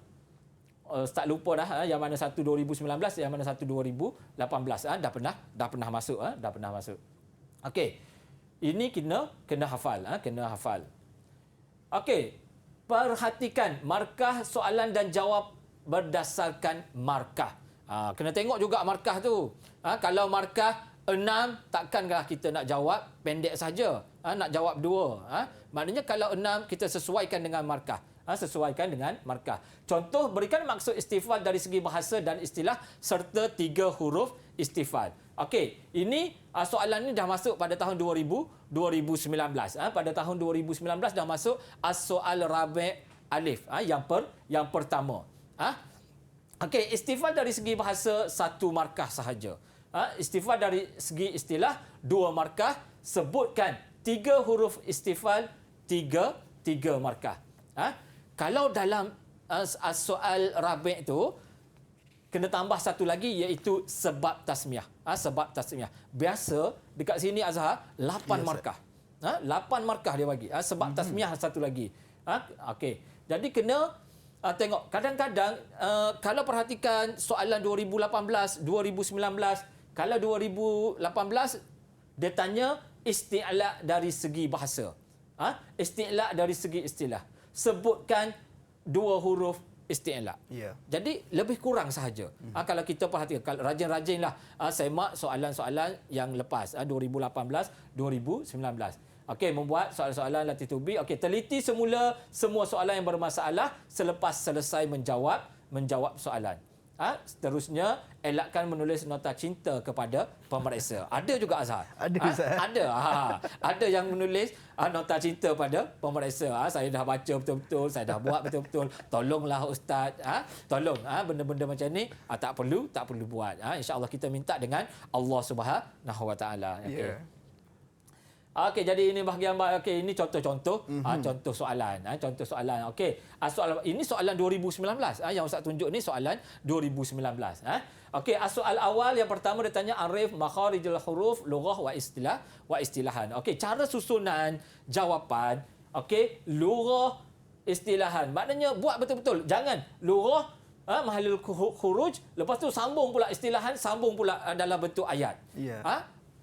tak lupa dah yang mana satu 2019, yang mana satu 2018. Dah pernah masuk. Okey. Ini kena hafal, Okey. Perhatikan markah soalan dan jawab berdasarkan markah. Kena tengok juga markah tu. Kalau markah 6, takkankah kita nak jawab pendek saja. Nak jawab 2. Maknanya kalau 6 kita sesuaikan dengan markah. Sesuaikan dengan markah. Contoh, berikan maksud istifal dari segi bahasa dan istilah serta 3 huruf istifal. Okey, ini soalan ini dah masuk pada tahun 2019. Pada tahun 2019 dah masuk as-soal rabi' alif, yang pertama. Okey, istifal dari segi bahasa 1 markah sahaja. Istifal dari segi istilah 2 markah. Sebutkan 3 huruf istifal, 3 markah. Kalau dalam soal rabi' tu kena tambah satu lagi, iaitu sebab tasmiah. Sebab tasmiah. Biasa dekat sini Azhar 8 markah. 8 markah dia bagi. Sebab tasmiah satu lagi. Okey. Jadi kena tengok. Kadang-kadang kalau perhatikan soalan 2018, 2019, kalau 2018 dia tanya isti'la dari segi bahasa. Isti'la dari segi istilah. Sebutkan 2 huruf isti'la. Yeah. Jadi lebih kurang sahaja. Kalau kita perhatikan, kalau rajin-rajinlah semak soalan-soalan yang lepas 2018, 2019. Okey, membuat soalan-soalan latih tubi. Okey, teliti semula semua soalan yang bermasalah selepas selesai menjawab soalan. Seterusnya, elakkan menulis nota cinta kepada pemeriksa. Ada juga Azhar. Ada Ustaz. Ada. Ada yang menulis nota cinta pada pemeriksa. Saya dah baca betul-betul, saya dah buat betul-betul. Tolonglah Ustaz. Tolong benda-benda macam ni tak perlu buat. InsyaAllah kita minta dengan Allah Subhanahu Wa Taala. Okey. Okey, jadi ini bahagian ini contoh-contoh contoh soalan. Contoh soalan. Okey. Ini soalan 2019. Yang Ustaz tunjuk ni soalan 2019. Okey, soal awal yang pertama dia tanya arif makharijul huruf lughah wa istilahan. Okey, cara susunan jawapan. Okey, lughah, istilahan. Maknanya buat betul-betul. Jangan lughah mahallul khuruj, lepas tu sambung pula istilahan, sambung pula dalam bentuk ayat. Yeah.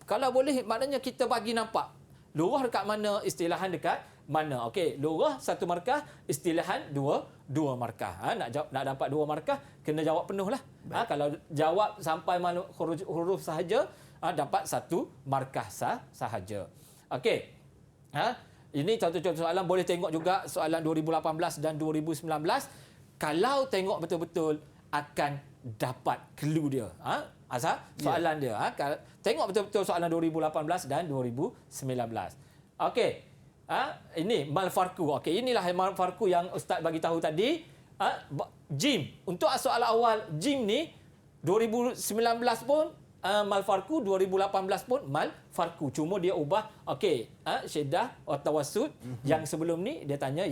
Kalau boleh, maknanya kita bagi nampak lurah dekat mana, istilahan dekat mana. Okey, lurah 1 markah, istilahan 2 markah. Nak dapat 2 markah, kena jawab penuh lah. Kalau jawab sampai huruf sahaja, dapat 1 markah sahaja. Okey. Ini contoh-contoh soalan, boleh tengok juga soalan 2018 dan 2019. Kalau tengok betul-betul akan dapat clue dia. Azhar, soalan dia. Tengok betul-betul soalan 2018 dan 2019. Okey. Ini mal farku. Okey, inilah mal farku yang ustaz bagi tahu tadi. Jim. Untuk soalan awal jim ni 2019 pun mal farku, 2018 pun mal farku. Cuma dia ubah okey, syiddah atau tawassut. Yang sebelum ni dia tanya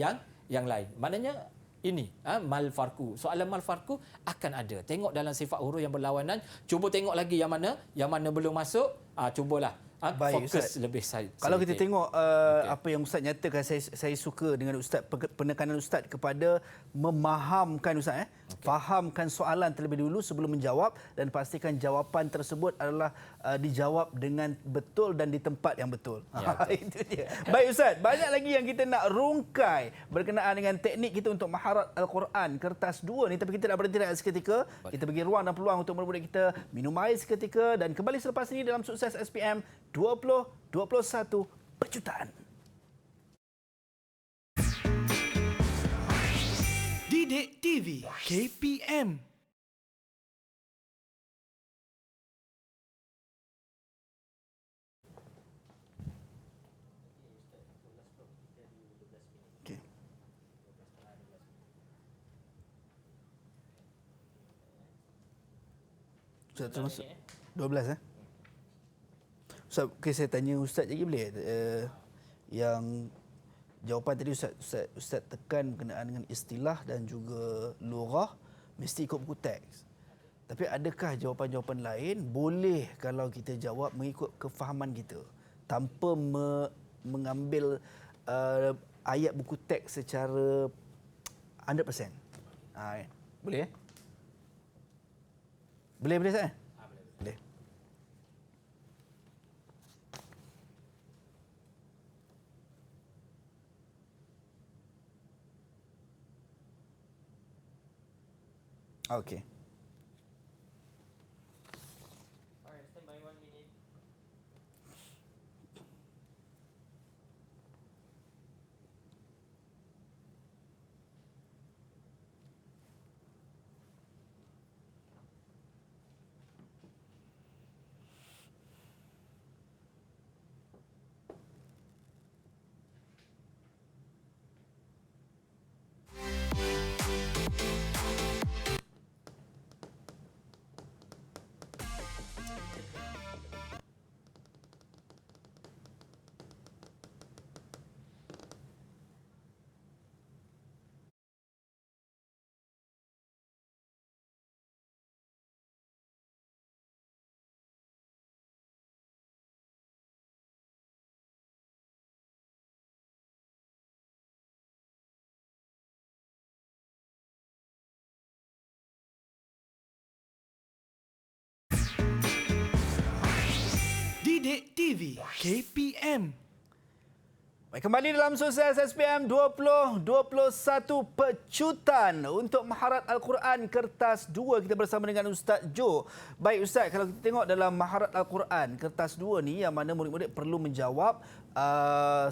yang lain. Maknanya ini mal farku. Soalan mal farku akan ada. Tengok dalam sifat huruf yang berlawanan, cuba tengok lagi yang mana belum masuk, cubalah Baik, fokus Ustaz. lebih Kalau kita tengok apa yang Ustaz nyatakan, saya suka dengan Ustaz, penekanan Ustaz kepada memahamkan Ustaz. Fahamkan soalan terlebih dulu sebelum menjawab dan pastikan jawapan tersebut adalah dijawab dengan betul dan di tempat yang betul. Ya, betul. Itu dia. Baik Ustaz, banyak lagi yang kita nak rungkai berkenaan dengan teknik kita untuk maharat Al-Quran kertas 2 ni, tapi kita nak berhenti seketika. Kita bagi ruang dan peluang untuk murid-murid kita minum air seketika dan kembali selepas ini dalam Sukses SPM 2021 Pecutan. Didik TV KPM. Okey. Ustaz termasuk 12 Ustaz, okay, saya tanya Ustaz lagi boleh? Yang jawapan tadi Ustaz tekan berkenaan dengan istilah dan juga lughah mesti ikut buku teks. Tapi adakah jawapan-jawapan lain boleh kalau kita jawab mengikut kefahaman kita tanpa mengambil ayat buku teks secara 100%? Boleh? Boleh Ustaz? Boleh. Okey. Didik TV KPM. Baik, kembali dalam Sukses SPM 2021 Pecutan untuk Maharat Al-Quran Kertas 2. Kita bersama dengan Ustaz Jo. Baik Ustaz, kalau kita tengok dalam Maharat Al-Quran Kertas 2 ni, yang mana murid-murid perlu menjawab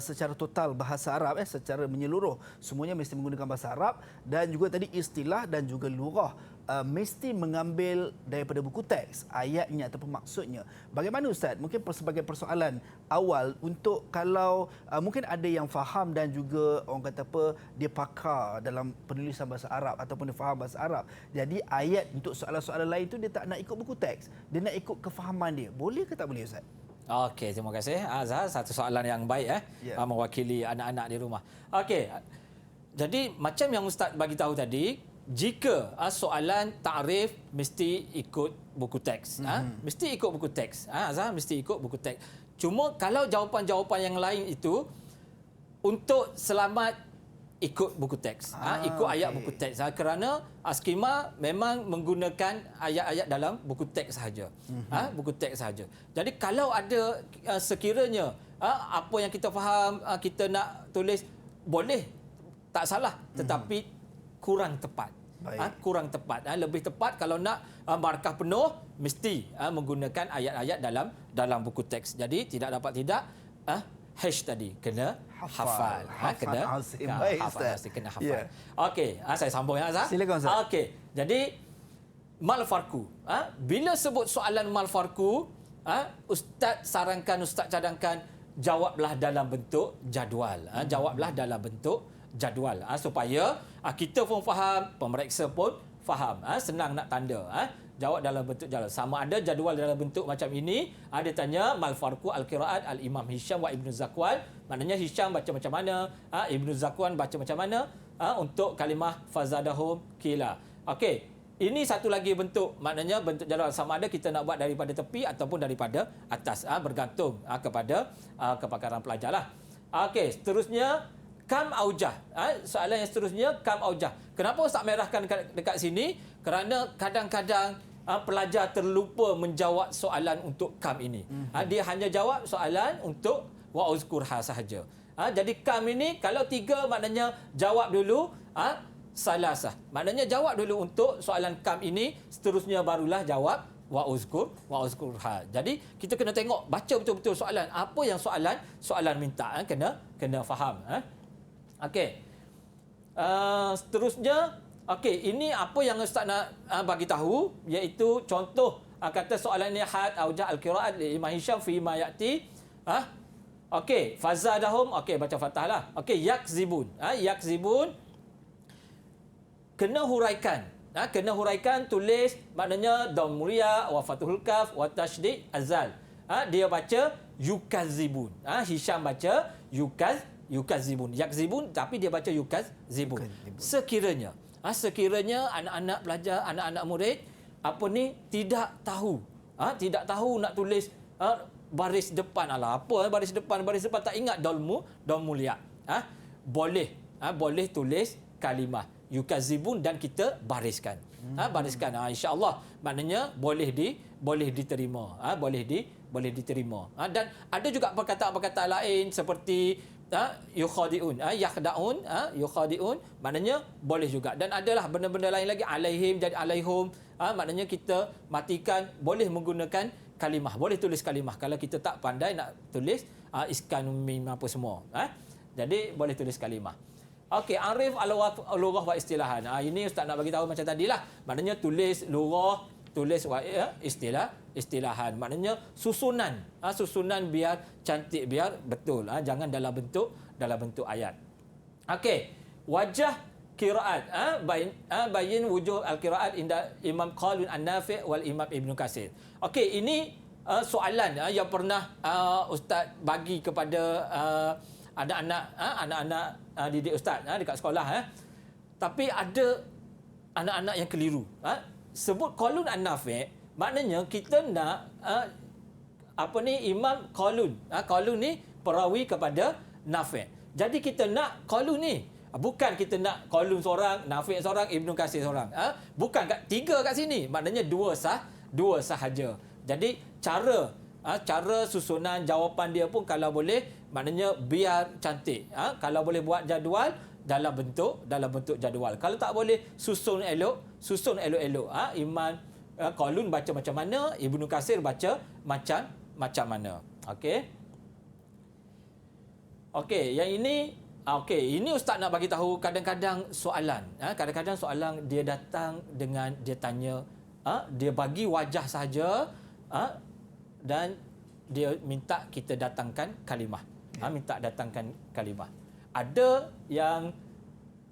secara total bahasa Arab, secara menyeluruh. Semuanya mesti menggunakan bahasa Arab dan juga tadi istilah dan juga lughah. Mesti mengambil daripada buku teks ayatnya ataupun maksudnya. Bagaimana Ustaz? Mungkin sebagai persoalan awal untuk kalau mungkin ada yang faham dan juga orang kata apa, dia pakar dalam penulisan bahasa Arab ataupun dia faham bahasa Arab. Jadi ayat untuk soalan-soalan lain tu dia tak nak ikut buku teks. Dia nak ikut kefahaman dia. Boleh ke tak boleh Ustaz? Okey, terima kasih Azhar. Satu soalan yang baik mewakili anak-anak di rumah. Okey. Jadi macam yang Ustaz bagi tahu tadi, jika soalan takrif mesti ikut buku teks. Mesti ikut buku teks. Azhar mesti ikut buku teks. Cuma kalau jawapan-jawapan yang lain itu untuk selamat ikut buku teks. Ikut ayat buku teks. Kerana Askima memang menggunakan ayat-ayat dalam buku teks sahaja. Buku teks sahaja. Jadi kalau ada sekiranya apa yang kita faham, kita nak tulis boleh, tak salah, tetapi kurang tepat. Kurang tepat. Lebih tepat kalau nak markah penuh mesti menggunakan ayat-ayat dalam buku teks. Jadi tidak dapat tidak hash tadi kena hafal. Kena hafal. Kena hafal. Yeah. Okey, saya sambung ya Azhar. Silakan Ustaz. Okey. Jadi mal farku. Bila sebut soalan mal farku, ustaz sarankan, ustaz cadangkan jawablah dalam bentuk jadual. Jawablah dalam bentuk jadual supaya kita pun faham, pemeriksa pun faham. Senang nak tanda. Jawab dalam bentuk jadual. Sama ada jadual dalam bentuk macam ini, ada tanya mal farqu al-qiraat al-Imam Hisham wa Ibnu Zakwan, maknanya Hisham baca macam mana, Ibnu Zakwan baca macam mana untuk kalimah fazadahum kila. Okey, ini satu lagi bentuk, maknanya bentuk jadual, sama ada kita nak buat daripada tepi ataupun daripada atas, bergantung kepada kepakaran pelajar lah. Okey, seterusnya kam aujah. Soalan yang seterusnya kam aujah. Kenapa Ustaz merahkan dekat sini? Kerana kadang-kadang pelajar terlupa menjawab soalan untuk kam ini. Dia hanya jawab soalan untuk wa uzkurha sahaja. Jadi kam ini kalau 3 maknanya jawab dulu salasah. Maknanya jawab dulu untuk soalan kam ini, seterusnya barulah jawab wa uzkurha. Jadi kita kena tengok, baca betul-betul soalan. Apa yang soalan minta, kena faham. Okey. Seterusnya, okey, ini apa yang Ustaz nak bagi tahu, iaitu contoh kata soalan ni had aujah al-qiraat li Imam Hisham fi ma yati. Okey, fazadahum, okey baca fathah lah. Okey, yakzibun. Yakzibun kena huraikan. Kena huraikan, tulis maknanya dhammur ya wa fathul kaf wa tasydid azal. Dia baca yukazibun. Hisham baca yukazibun. Yakzibun tapi dia baca yukazibun. Sekiranya anak-anak pelajar, anak-anak murid tidak tahu nak tulis baris depan. Apa baris depan tak ingat dhammul ya. Boleh tulis kalimah yukazibun dan kita bariskan. Bariskan, insya-Allah maknanya boleh diterima. Boleh diterima. Dan ada juga perkataan-perkataan lain seperti yukhadiun, yakhdaun, yukhadiun, maknanya boleh juga. Dan adalah benda-benda lain lagi, alaihim jadi alaihum, maknanya kita matikan, boleh menggunakan kalimah, boleh tulis kalimah kalau kita tak pandai nak tulis iskan mim apa semua. Jadi boleh tulis kalimah. Okey, arif al-lughah wa istilahan. Ini ustaz nak bagi tahu macam tadilah. Maknanya tulis lughah, tulis istilahan. Maknanya susunan. Susunan biar cantik, biar betul. Jangan dalam bentuk ayat. Okey, wajah qiraat. Bayin wujuh al-qiraat inda Imam Qalun An-Nafi' wal Imam Ibnu Katsir. Okey, ini soalan yang pernah ustaz bagi kepada anak-anak didik ustaz dekat sekolah. Tapi ada anak-anak yang keliru. Sebut Qalun An-Nafi', maknanya kita nak Imam Qalun. Qalun ni perawi kepada Nafi'. Jadi kita nak Qalun ni. Bukan kita nak Qalun seorang, Nafi' seorang, Ibnu Katsir seorang. Bukan 3 kat sini. Maknanya 2 sahaja. Jadi cara susunan jawapan dia pun kalau boleh maknanya biar cantik. Kalau boleh buat jadual dalam bentuk jadual. Kalau tak boleh susun elok-elok. Imam Qalun baca macam mana, Ibnu Katsir baca macam mana. Okey, yang ini ini ustaz nak bagi tahu kadang-kadang soalan. Kadang-kadang soalan dia datang dengan dia tanya, dia bagi wajah saja, dan dia minta kita datangkan kalimah. Minta datangkan kalimah. Ada yang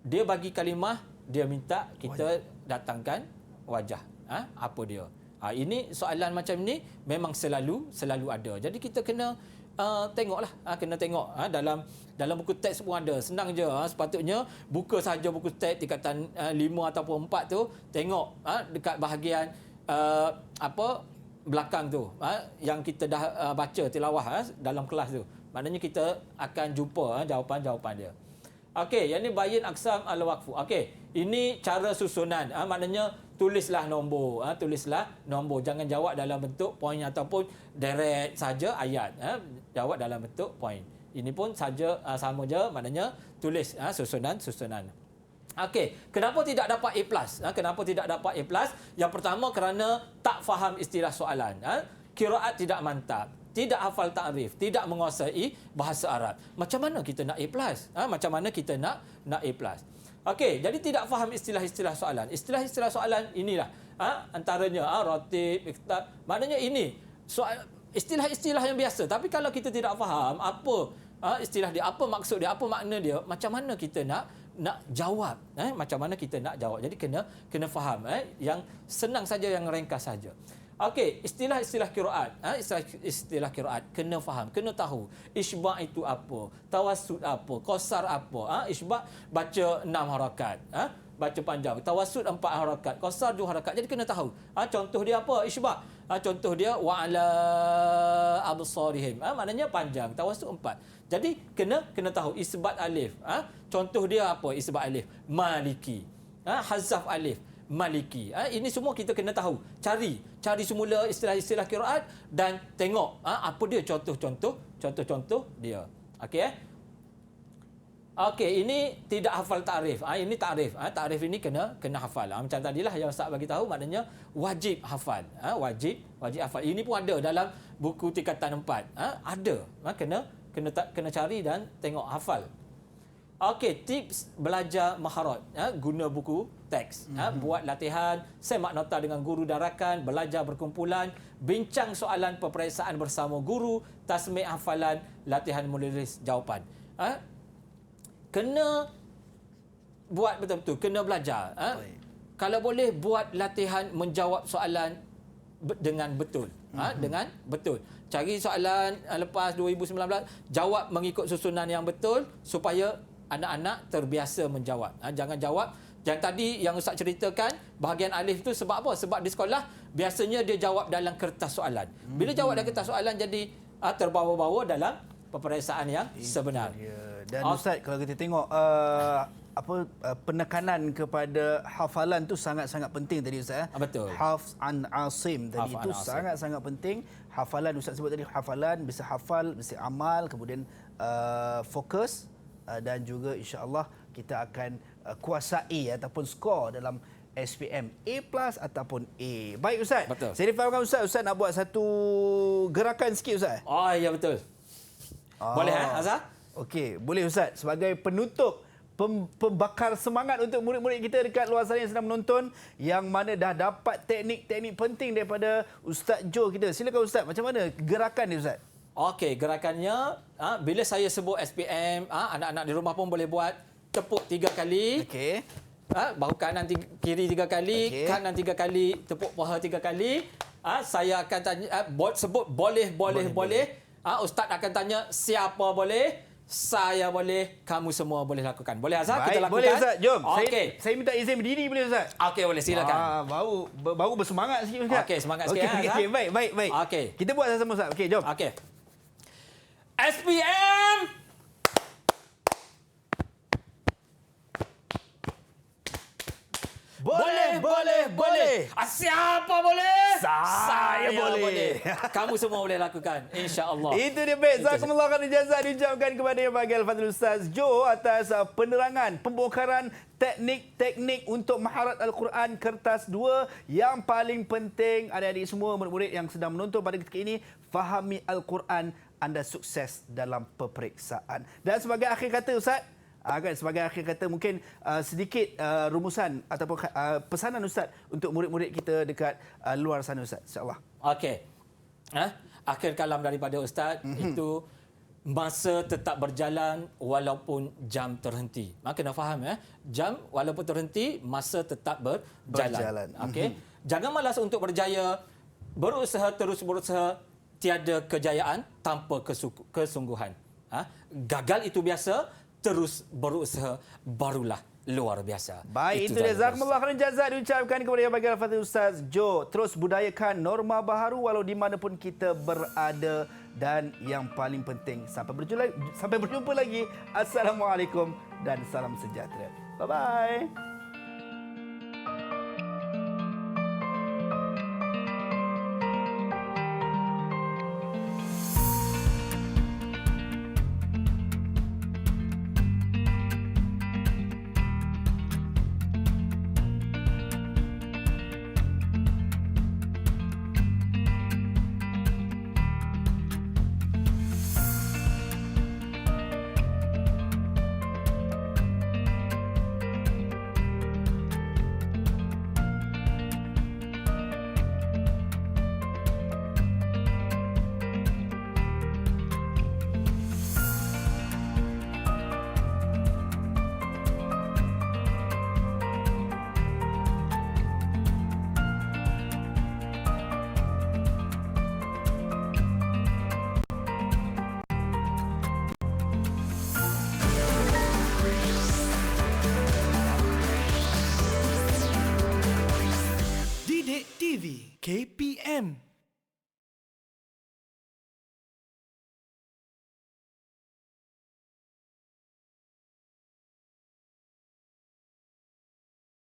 dia bagi kalimah, dia minta kita datangkan wajah. Apa dia? Ini soalan macam ni memang selalu ada. Jadi kita kena tengoklah, kena tengok dalam buku teks pun ada. Senang je. Sepatutnya buka saja buku teks tingkatan 5 ataupun 4 tu, tengok dekat bahagian belakang tu, yang kita dah baca tilawah dalam kelas tu. Maknanya kita akan jumpa jawapan-jawapan dia. Okey, yang ni bayin aqsam al-waqfu. Okey, ini cara susunan. Maknanya tulislah nombor. Tulislah nombor. Jangan jawab dalam bentuk poin ataupun direct saja ayat. Jawab dalam bentuk poin. Ini pun saja sama je, maknanya tulis susunan. Okey, kenapa tidak dapat A+? Kenapa tidak dapat A+? Yang pertama kerana tak faham istilah soalan. Qiraat tidak mantap, tidak hafal ta'rif, tidak menguasai bahasa Arab. Macam mana kita nak A+? Macam mana kita nak A+? Okey, jadi tidak faham istilah-istilah soalan. Istilah-istilah soalan inilah antaranya ratib, iktab. Maknanya ini istilah-istilah yang biasa. Tapi kalau kita tidak faham apa istilah dia, apa maksud dia, apa makna dia, macam mana kita nak jawab? Macam mana kita nak jawab? Jadi kena faham. Yang senang saja, yang ringkas saja. Okey, istilah-istilah qiraat. Istilah qiraat kena faham, kena tahu. Isba' itu apa? Tawassut apa? Qasar apa? Isba' baca 6 harakat. Baca panjang. Tawassut 4 harakat. Qasar 2 harakat. Jadi kena tahu. Contoh dia apa? Isba'. Contoh dia wa ala absarihim. Maknanya panjang. Tawassut 4. Jadi kena tahu isbat alif. Contoh dia apa? Isbat alif. Maliki. Hazaf alif. Maliki. Ini semua kita kena tahu. Cari semula istilah-istilah qiraat dan tengok apa dia contoh dia. Okey. Okey, ini tidak hafal ta'rif. Ini ta'rif. Ta'rif ini kena hafal. Macam tadilah yang Ustaz bagi tahu, maknanya wajib hafal. Wajib hafal. Ini pun ada dalam buku tingkatan 4. Ada. Kena cari dan tengok hafal. Okey, tips belajar maharat. Guna buku teks. Buat latihan, semak nota dengan guru dan rakan, belajar berkumpulan, bincang soalan peperiksaan bersama guru, tasmik hafalan, latihan menulis jawapan. Kena buat betul-betul, kena belajar. Kalau boleh buat latihan menjawab soalan dengan betul. Dengan betul. Cari soalan lepas 2019, jawab mengikut susunan yang betul supaya anak-anak terbiasa menjawab. Jangan jawab yang tadi yang Ustaz ceritakan, bahagian alif tu sebab apa? Sebab di sekolah biasanya dia jawab dalam kertas soalan. Bila jawab dalam kertas soalan jadi terbawa-bawa dalam peperiksaan yang sebenar. Dan Ustaz, kalau kita tengok penekanan kepada hafalan tu sangat-sangat penting tadi Ustaz. Betul. Hafz an Asim tadi itu sangat-sangat penting. Hafalan Ustaz sebut tadi, hafalan, bisa hafal, bisa amal, kemudian fokus dan juga insya-Allah kita akan kuasai ataupun skor dalam SPM A+ ataupun A. Baik Ustaz. Betul. Saya difahamkan Ustaz nak buat satu gerakan sikit Ustaz. Oh ya betul. Boleh Azhar? Okey, boleh Ustaz. Sebagai penutup, pembakar semangat untuk murid-murid kita dekat luar sana yang sedang menonton, yang mana dah dapat teknik-teknik penting daripada Ustaz Jo kita. Silakan Ustaz, macam mana gerakan ni Ustaz? Okey, gerakannya bila saya sebut SPM, anak-anak di rumah pun boleh buat. Tepuk 3 kali. Okey. Bahu kanan kiri 3 kali, kanan 3 kali, tepuk paha 3 kali. Saya akan tanya, sebut boleh. Ustaz akan tanya siapa boleh, saya boleh, kamu semua boleh lakukan. Boleh Azhar? Kita lakukan. Boleh Ustaz, jom. Okey. Saya minta izin berdiri boleh Ustaz? Okey, boleh silakan. Baru bersemangat sikit Ustaz. Okey, semangat sikit Azhar. Okey, baik. Okey. Kita buat sama-sama Ustaz. Okey, jom. Okey. SPM Boleh. Siapa boleh? Saya boleh. Kamu semua boleh lakukan, insya-Allah. Itu dia baik. Jazakumullah khairan jazaa diucapkan kepada Yang Bahagia Al-Fadhil Ustaz Jo atas penerangan, pembongkaran teknik-teknik untuk maharat Al-Quran kertas 2 yang paling penting. Adik-adik semua, murid-murid yang sedang menonton pada ketika ini, fahami Al-Quran, anda sukses dalam peperiksaan. Dan sebagai akhir kata Ustaz, sebagai akhir kata mungkin sedikit rumusan ataupun pesanan Ustaz untuk murid-murid kita dekat luar sana Ustaz, insya-Allah. Okey. Akhir kalam daripada Ustaz itu masa tetap berjalan walaupun jam terhenti. Kena faham jam walaupun terhenti, masa tetap berjalan. Okey. Jangan malas untuk berjaya. Terus berusaha. Tiada kejayaan tanpa kesungguhan. Gagal itu biasa, terus berusaha barulah luar biasa. Baik, itu dia. Jazakumullah khairan jazaa diucapkan kepada Yang Bahagia Al-Fadhil Ustaz Jo. Terus budayakan norma baharu walau di mana pun kita berada, dan yang paling penting sampai berjumpa lagi. Assalamualaikum dan salam sejahtera. Bye bye.